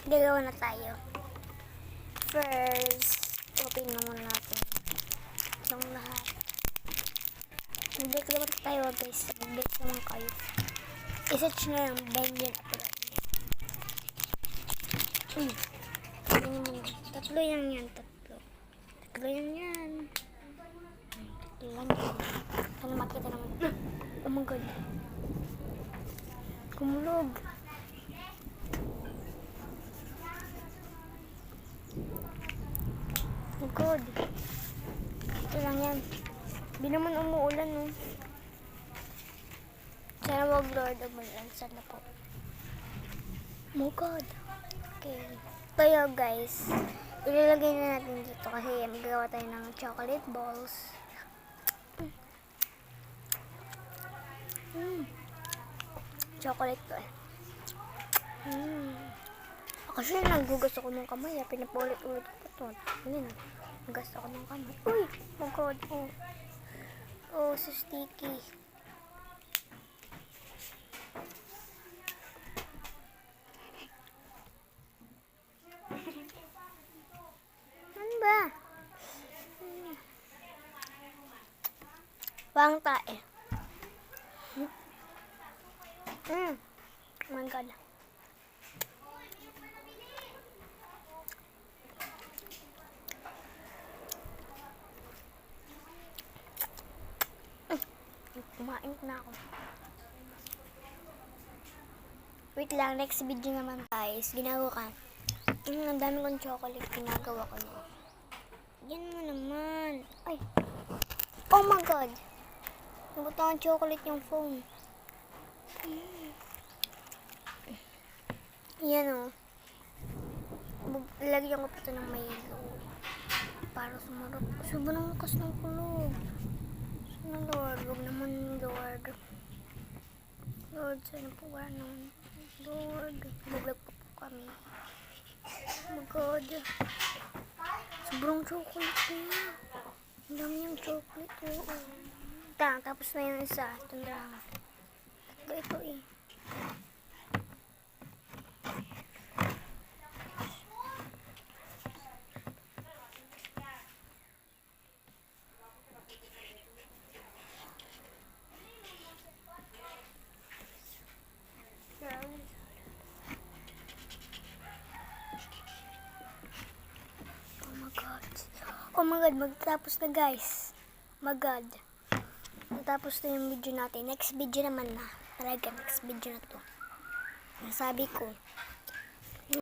Gagawa na tayo. First, open na muna natin yung lahat. Mag-break naman tayo guys. Mag-break naman kayo. I-search na yung Benjen Upload. Tatlo yan. Tatlo yan yan. Tatlo lang yan. Sana makita naman. Oh my god. Kumulog. Oh god. Ito lang yan. Hindi naman umuulan, no? Sana wag Lord umulan. Sana po. Oh god. Okay. Tayo guys. Ilalagay na natin dito kasi magagawa tayo ng chocolate balls. Chocolate to eh. Kasi nagugas ako ng kamay. Pinapaulit-ulit ko ito. Nagugas ako ng kamay. Uy! Oh god. Oh, so sticky. Ano ba? Wang tae. Oh my god. Kumain na ako. Wait lang, next video naman guys. Ginawa ka. Ang dami kong chocolate. Ginagawa ko na. Yan mo naman. Ay. Oh my god. Nabutan ang chocolate yung phone. Yan o. Lagyan ko pa ito ng mayelo. Para sumarap. Sobrang lakas ng kulog. Sana Lord. Huwag naman Lord. Lord, sana po ganon. Lord. Maglag pa po kami. Oh my God. Sobrang chocolate niya. Ang dami yung chocolate. Tapos na yung isa. Tanda. Ito eh. Oh my god, magtapos na guys. Magad. Matapos na yung video natin. Next video naman na. Talaga, next video na to. Nasabi ko.